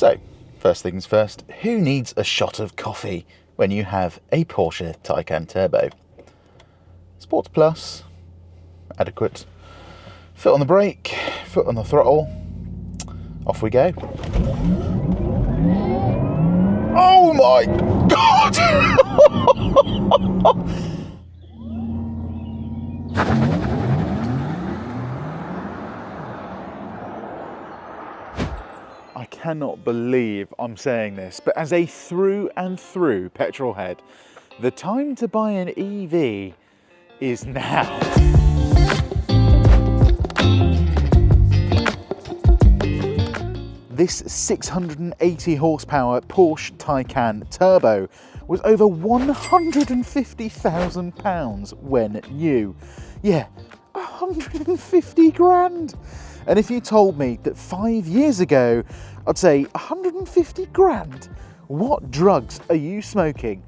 So, first things first, who needs a shot of coffee when you have a Porsche Taycan Turbo? Sports Plus, adequate. Foot on the brake, foot on the throttle, off we go. Oh my God! I cannot believe I'm saying this, but as a through and through petrol head, the time to buy an EV is now. This 680 horsepower Porsche Taycan Turbo was over £150,000 when new. Yeah, 150 grand. And if you told me that 5 years ago, I'd say 150 grand, what drugs are you smoking?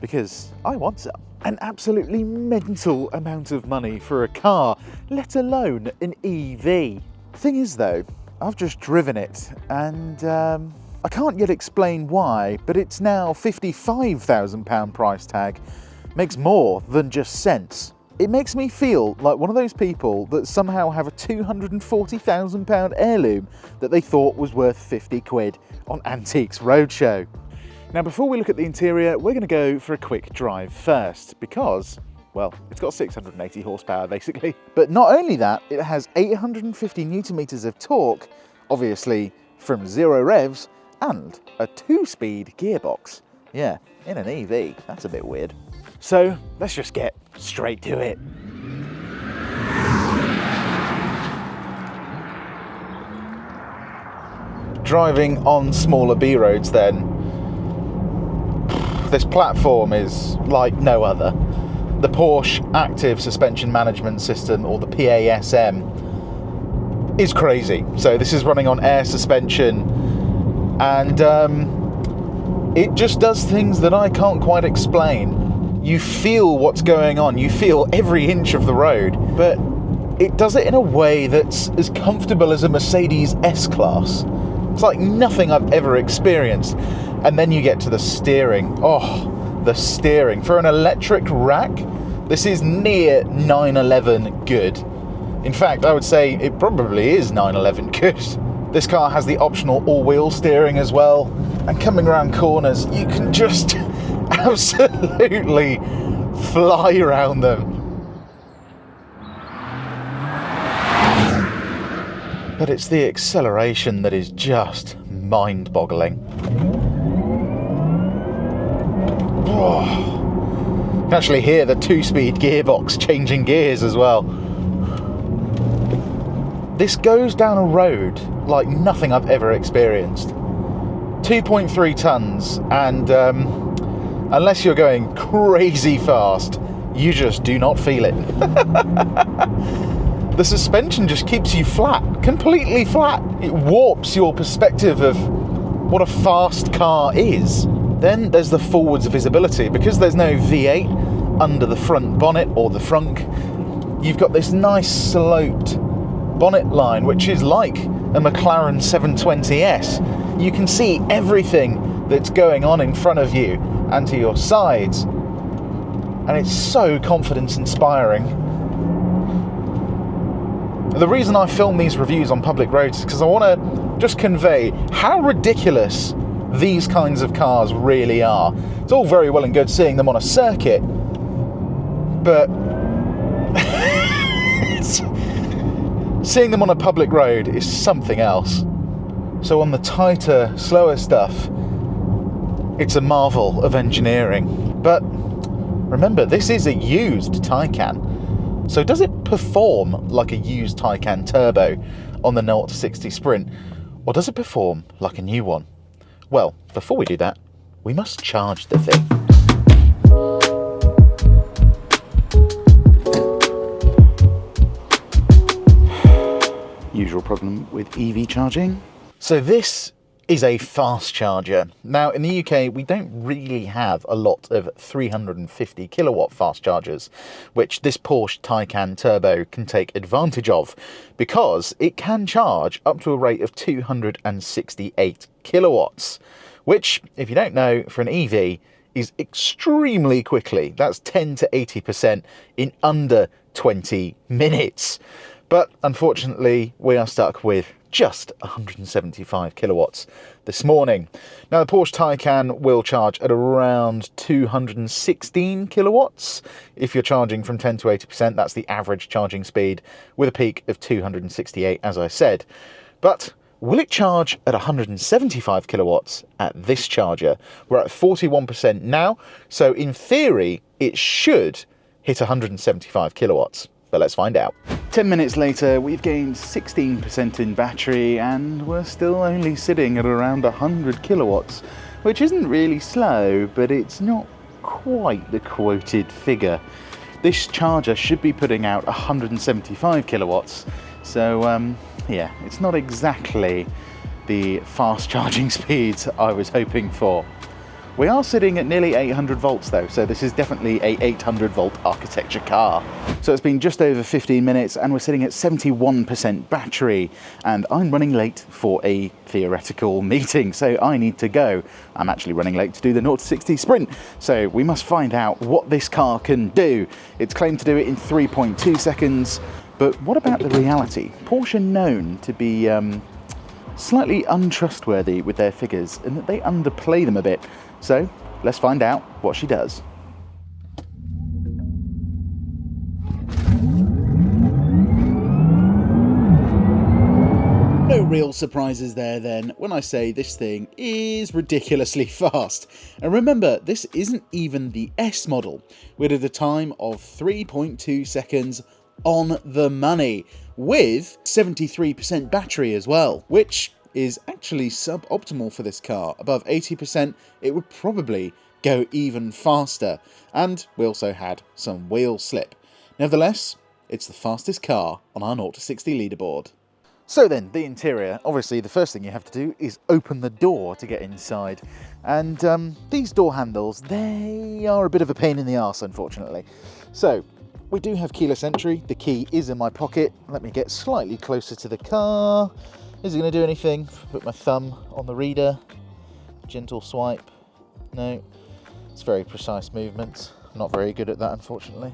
Because I want some. An absolutely mental amount of money for a car, let alone an EV. Thing is though, I've just driven it and I can't yet explain why, but it's now £55,000 price tag. Makes more than just sense. It makes me feel like one of those people that somehow have a £240,000 heirloom that they thought was worth 50 quid on Antiques Roadshow. Now before we look at the interior, we're going to go for a quick drive first because, well, it's got 680 horsepower basically. But not only that, it has 850 newton meters of torque, obviously from 0 revs, and a 2-speed gearbox. Yeah, in an EV, that's a bit weird. So let's just get straight to it. Driving on smaller B roads then, this platform is like no other. The Porsche Active Suspension Management System, or the PASM, is crazy. So this is running on air suspension, and it just does things that I can't quite explain. You feel what's going on, you feel every inch of the road, but it does it in a way that's as comfortable as a Mercedes S-Class. It's like nothing I've ever experienced. And then you get to the steering. Oh, the steering. For an electric rack, this is near 911 good. In fact, I would say it probably is 911 good. This car has the optional all-wheel steering as well, and coming around corners, you can just absolutely fly around them. But it's the acceleration that is just mind-boggling. Oh. You can actually hear the 2-speed gearbox changing gears as well. This goes down a road like nothing I've ever experienced. 2.3 tons, and unless you're going crazy fast, you just do not feel it. The suspension just keeps you flat, completely flat. It warps your perspective of what a fast car is. Then there's the forwards visibility. Because there's no V8 under the front bonnet or the frunk, you've got this nice sloped bonnet line, which is like a McLaren 720S. You can see everything that's going on in front of you and to your sides, and it's so confidence inspiring. The reason I film these reviews on public roads is because I want to just convey how ridiculous these kinds of cars really are. It's all very well and good seeing them on a circuit, but seeing them on a public road is something else. So on the tighter, slower stuff, it's a marvel of engineering. But remember, this is a used Taycan. So does it perform like a used Taycan Turbo on the 0 to 60 sprint, or does it perform like a new one? Well, before we do that, we must charge the thing. Usual problem with EV charging. So this is a fast charger. Now, in the UK, we don't really have a lot of 350 kilowatt fast chargers, which this Porsche Taycan Turbo can take advantage of, because it can charge up to a rate of 268 kilowatts, which, if you don't know, for an EV, is extremely quickly. That's 10 to 80% in under 20 minutes. But unfortunately, we are stuck with just 175 kilowatts this morning. Now, the Porsche Taycan will charge at around 216 kilowatts. If you're charging from 10 to 80%, that's the average charging speed, with a peak of 268, as I said. But will it charge at 175 kilowatts at this charger? We're at 41% now, so in theory, it should hit 175 kilowatts. But let's find out. 10 minutes later, we've gained 16% in battery, and we're still only sitting at around 100 kilowatts, which isn't really slow, but it's not quite the quoted figure. This charger should be putting out 175 kilowatts, so yeah, it's not exactly the fast charging speeds I was hoping for. We are sitting at nearly 800 volts though, so this is definitely a 800 volt architecture car. So it's been just over 15 minutes and we're sitting at 71% battery, and I'm running late for a theoretical meeting, so I need to go. I'm actually running late to do the 0 to 60 sprint, so we must find out what this car can do. It's claimed to do it in 3.2 seconds, but what about the reality? Porsche are known to be slightly untrustworthy with their figures, and that they underplay them a bit. So let's find out what she does. No real surprises there then when I say this thing is ridiculously fast. And remember, this isn't even the S model. We're at a time of 3.2 seconds on the money, with 73% battery as well, which is actually suboptimal for this car. Above 80%, it would probably go even faster. And we also had some wheel slip. Nevertheless, it's the fastest car on our 0 to 60 leaderboard. So then, the interior. Obviously, the first thing you have to do is open the door to get inside. And these door handles, they are a bit of a pain in the arse, unfortunately. So, we do have keyless entry. The key is in my pocket. Let me get slightly closer to the car. Is it going to do anything? Put my thumb on the reader. Gentle swipe. No. It's very precise movement. I'm not very good at that, unfortunately.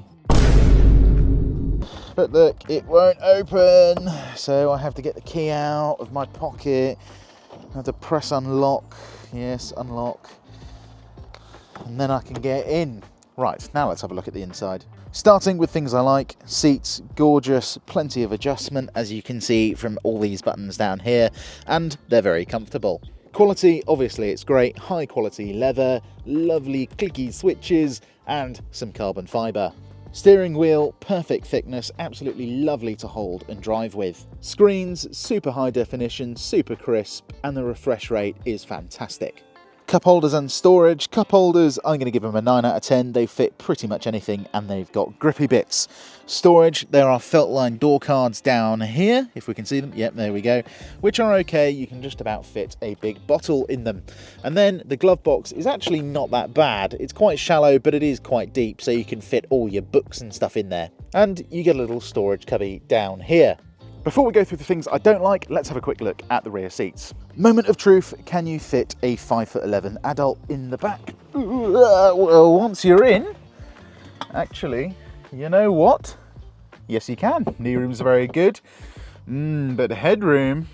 But look, it won't open. So I have to get the key out of my pocket. I have to press unlock. Yes, unlock. And then I can get in. Right, now let's have a look at the inside. Starting with things I like, seats, gorgeous, plenty of adjustment, as you can see from all these buttons down here, and they're very comfortable. Quality, obviously it's great, high quality leather, lovely clicky switches, and some carbon fibre. Steering wheel, perfect thickness, absolutely lovely to hold and drive with. Screens, super high definition, super crisp, and the refresh rate is fantastic. Cup holders and storage. Cup holders, I'm going to give them a 9 out of 10. They fit pretty much anything and they've got grippy bits. Storage, there are felt line door cards down here, if we can see them. Yep, there we go. Which are okay, you can just about fit a big bottle in them. And then the glove box is actually not that bad. It's quite shallow, but it is quite deep, so you can fit all your books and stuff in there. And you get a little storage cubby down here. Before we go through the things I don't like, let's have a quick look at the rear seats. Moment of truth, can you fit a 5'11" adult in the back? Well, once you're in, actually, you know what? Yes, you can. Knee room's very good. But headroom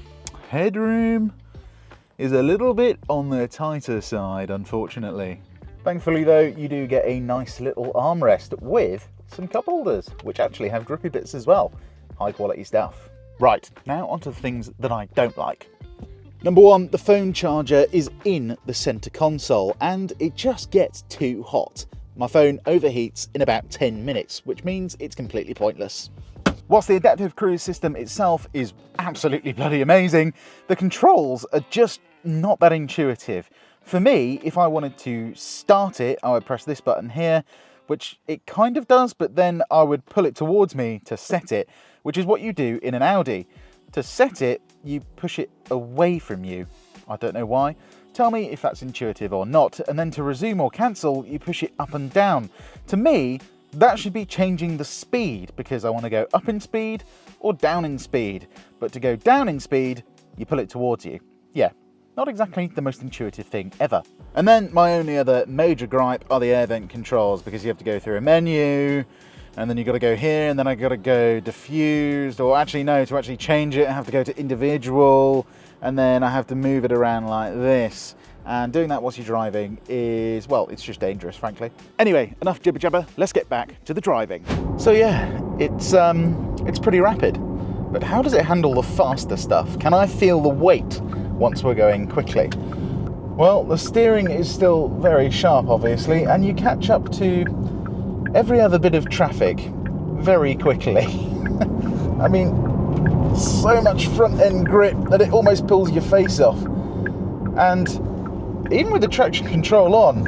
is a little bit on the tighter side, unfortunately. Thankfully though, you do get a nice little armrest with some cup holders, which actually have grippy bits as well. High quality stuff. Right, now onto the things that I don't like. Number one, the phone charger is in the centre console and it just gets too hot. My phone overheats in about 10 minutes, which means it's completely pointless. Whilst the adaptive cruise system itself is absolutely bloody amazing, the controls are just not that intuitive. For me, if I wanted to start it, I would press this button here, which it kind of does, but then I would pull it towards me to set it, which is what you do in an Audi. To set it, you push it away from you. I don't know why. Tell me if that's intuitive or not. And then to resume or cancel, you push it up and down. To me, that should be changing the speed, because I want to go up in speed or down in speed. But to go down in speed, you pull it towards you. Yeah, not exactly the most intuitive thing ever. And then my only other major gripe are the air vent controls, because you have to go through a menu, and then you've got to go here, and then I've got to go diffused, or actually no, to actually change it, I have to go to individual, and then I have to move it around like this. And doing that whilst you're driving is, well, it's just dangerous, frankly. Anyway, enough jibber jabber, let's get back to the driving. So yeah, it's pretty rapid, but how does it handle the faster stuff? Can I feel the weight once we're going quickly? Well, the steering is still very sharp, obviously, and you catch up to every other bit of traffic very quickly. I mean, so much front end grip that it almost pulls your face off. And even with the traction control on,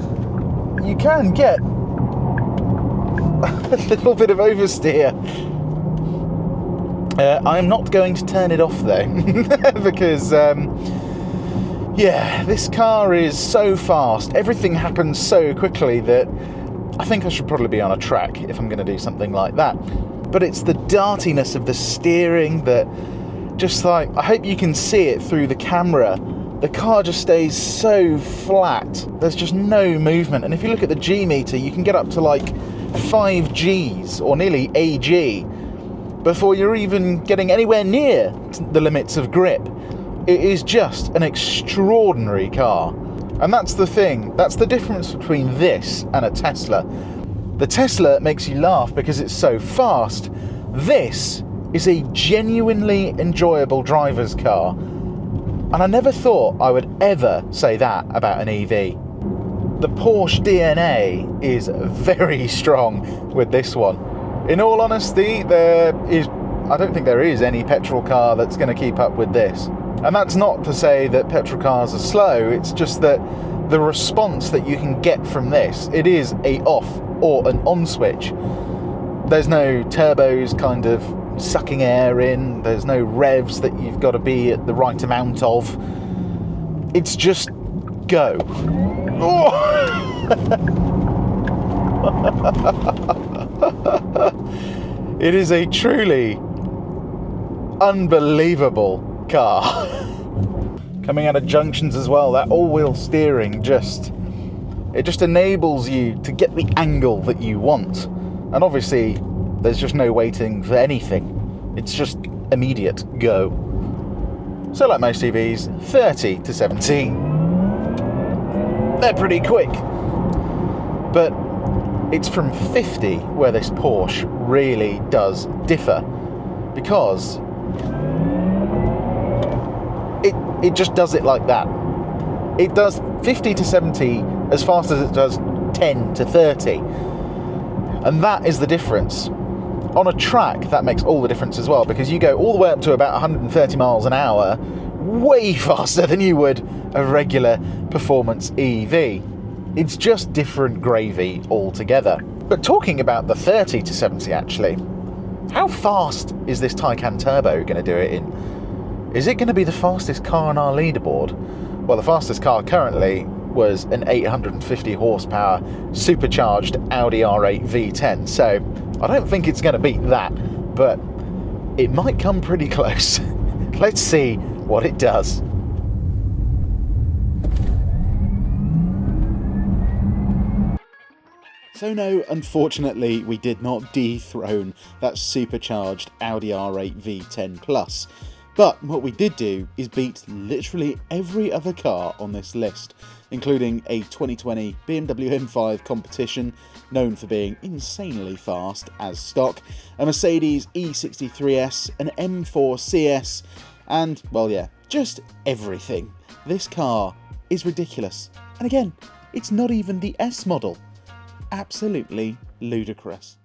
you can get a little bit of oversteer. I'm not going to turn it off though, because yeah, this car is so fast, everything happens so quickly that I think I should probably be on a track if I'm going to do something like that. But it's the dartiness of the steering that just like, I hope you can see it through the camera. The car just stays so flat. There's just no movement. And if you look at the G meter, you can get up to like 5 Gs or nearly a G before you're even getting anywhere near the limits of grip. It is just an extraordinary car. And that's the thing, that's the difference between this and a Tesla. The Tesla makes you laugh because it's so fast. This is a genuinely enjoyable driver's car. And I never thought I would ever say that about an EV. The Porsche DNA is very strong with this one. In all honesty, I don't think there is any petrol car that's going to keep up with this. And that's not to say that petrol cars are slow, it's just that the response that you can get from this, it is a off or an on switch. There's no turbos kind of sucking air in, there's no revs that you've got to be at the right amount of. It's just go. Oh! It is a truly unbelievable car. Coming out of junctions as well, that all-wheel steering just enables you to get the angle that you want. And obviously there's just no waiting for anything. It's just immediate go. So like most EVs, 30 to 70, they're pretty quick. But it's from 50 where this Porsche really does differ, because it just does it like that. It does 50 to 70 as fast as it does 10 to 30. And that is the difference. On a track, that makes all the difference as well, because you go all the way up to about 130 miles an hour, way faster than you would a regular performance EV. It's just different gravy altogether. But talking about the 30 to 70 actually, how fast is this Taycan Turbo going to do it in? Is it going to be the fastest car on our leaderboard? Well, the fastest car currently was an 850 horsepower supercharged Audi R8 V10, so I don't think it's going to beat that, but it might come pretty close. Let's see what it does. So no, unfortunately, we did not dethrone that supercharged Audi R8 V10 Plus. But what we did do is beat literally every other car on this list, including a 2020 BMW M5 Competition, known for being insanely fast as stock, a Mercedes E63S, an M4 CS, and, well yeah, just everything. This car is ridiculous. And again, it's not even the S model. Absolutely ludicrous.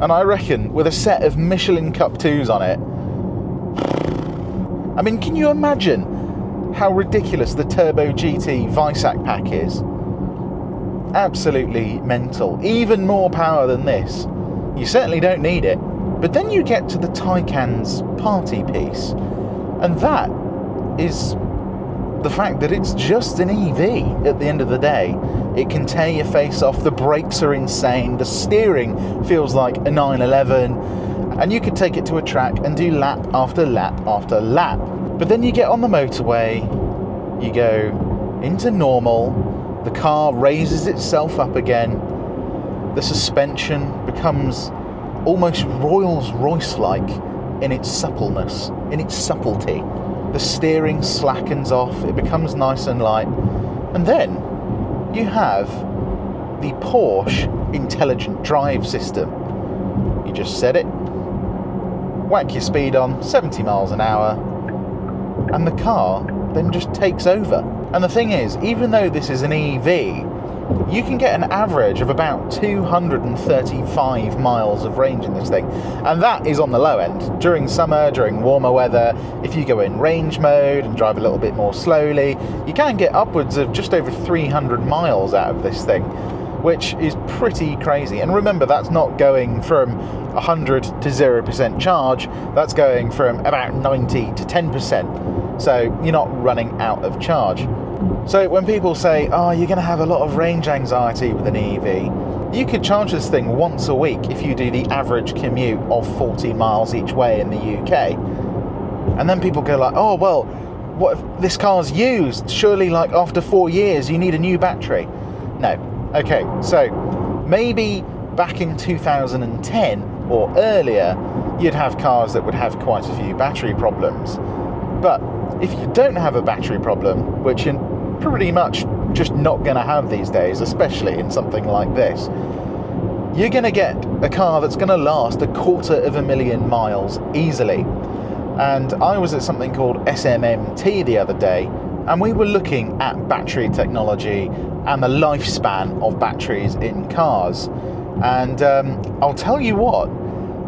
And I reckon with a set of Michelin Cup 2s on it, I mean, can you imagine how ridiculous the Turbo GT Visac pack is? Absolutely mental. Even more power than this. You certainly don't need it. But then you get to the Taycan's party piece, and that is the fact that it's just an EV at the end of the day. It can tear your face off, the brakes are insane, the steering feels like a 911, and you could take it to a track and do lap after lap after lap. But then you get on the motorway, you go into normal, the car raises itself up again, the suspension becomes almost Rolls-Royce-like in its suppleness, in its subtlety. The steering slackens off, it becomes nice and light, and then you have the Porsche intelligent drive system. You just set it, whack your speed on, 70 miles an hour, and the car then just takes over. And the thing is, even though this is an EV, you can get an average of about 235 miles of range in this thing, and that is on the low end. During summer, during warmer weather, if you go in range mode and drive a little bit more slowly, you can get upwards of just over 300 miles out of this thing, which is pretty crazy. And remember, that's not going from 100 to 0% charge, that's going from about 90 to 10%, so you're not running out of charge. So when people say, oh, you're going to have a lot of range anxiety with an EV, you could charge this thing once a week if you do the average commute of 40 miles each way in the UK. And then people go like, oh, well, what if this car's used? Surely, like, after 4 years, you need a new battery. No. Okay, so maybe back in 2010 or earlier, you'd have cars that would have quite a few battery problems. But if you don't have a battery problem, which you're pretty much just not going to have these days, especially in something like this, you're going to get a car that's going to last 250,000 miles easily. And I was at something called SMMT the other day, and we were looking at battery technology and the lifespan of batteries in cars. And I'll tell you what,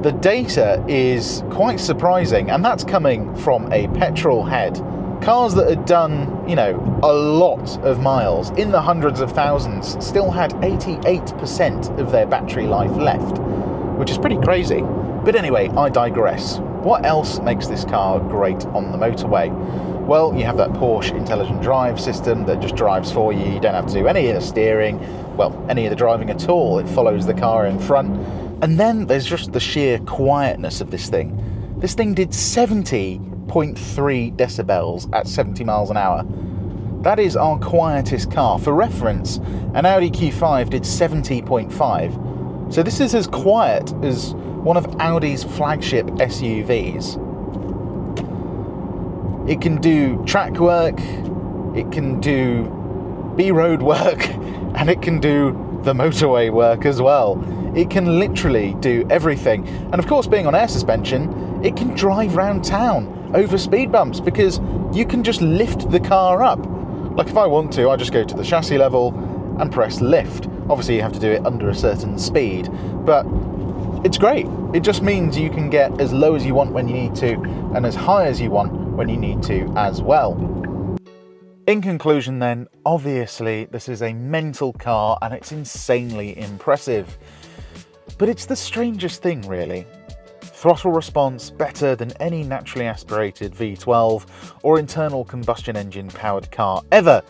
the data is quite surprising, and that's coming from a petrol head. Cars that had done, a lot of miles, in the hundreds of thousands, still had 88% of their battery life left, which is pretty crazy. But anyway, I digress. What else makes this car great on the motorway? Well, you have that Porsche intelligent drive system that just drives for you. You don't have to do any of the steering, any of the driving at all. It follows the car in front. And then there's just the sheer quietness of this thing. This thing did 70.3 decibels at 70 miles an hour. That is our quietest car. For reference, an Audi Q5 did 70.5. So this is as quiet as one of Audi's flagship SUVs. It can do track work, it can do B-road work, and it can do the motorway work as well. It can literally do everything. And of course, being on air suspension, it can drive around town over speed bumps because you can just lift the car up. Like if I want to, I just go to the chassis level and press lift. Obviously you have to do it under a certain speed, but it's great. It just means you can get as low as you want when you need to and as high as you want when you need to as well. In conclusion then, obviously this is a mental car and it's insanely impressive. But it's the strangest thing really. Throttle response better than any naturally aspirated V12 or internal combustion engine powered car ever.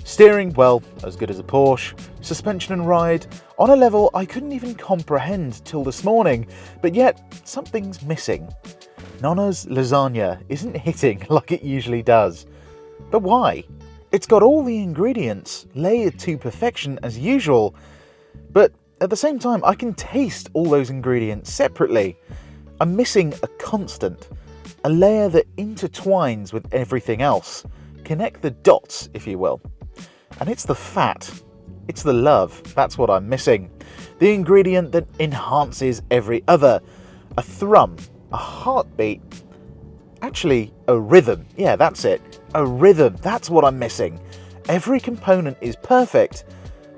Steering, well, as good as a Porsche. Suspension and ride, on a level I couldn't even comprehend till this morning, but yet something's missing. Nonna's lasagna isn't hitting like it usually does. But why? It's got all the ingredients layered to perfection as usual, but at the same time I can taste all those ingredients separately. I'm missing a constant, a layer that intertwines with everything else. Connect the dots, if you will. And it's the fat, it's the love, that's what I'm missing. The ingredient that enhances every other. A thrum, a heartbeat, actually a rhythm, yeah that's it, a rhythm, that's what I'm missing. Every component is perfect,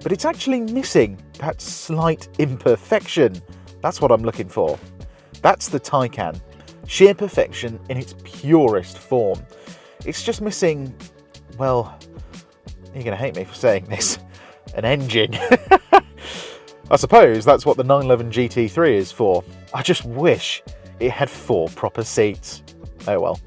but it's actually missing that slight imperfection. That's what I'm looking for. That's the Taycan, sheer perfection in its purest form. It's just missing, well, you're going to hate me for saying this, an engine. I suppose that's what the 911 GT3 is for. I just wish it had 4 proper seats. Oh well.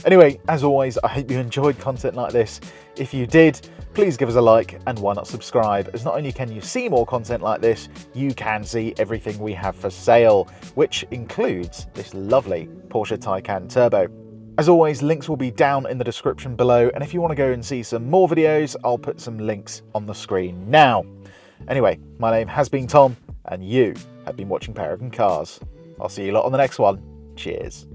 Anyway, as always, I hope you enjoyed content like this. If you did, please give us a like, and why not subscribe, as not only can you see more content like this, you can see everything we have for sale, which includes this lovely Porsche Taycan Turbo. As always, links will be down in the description below, and if you want to go and see some more videos, I'll put some links on the screen now. Anyway, my name has been Tom, and you have been watching Paragon Cars. I'll see you lot on the next one. Cheers.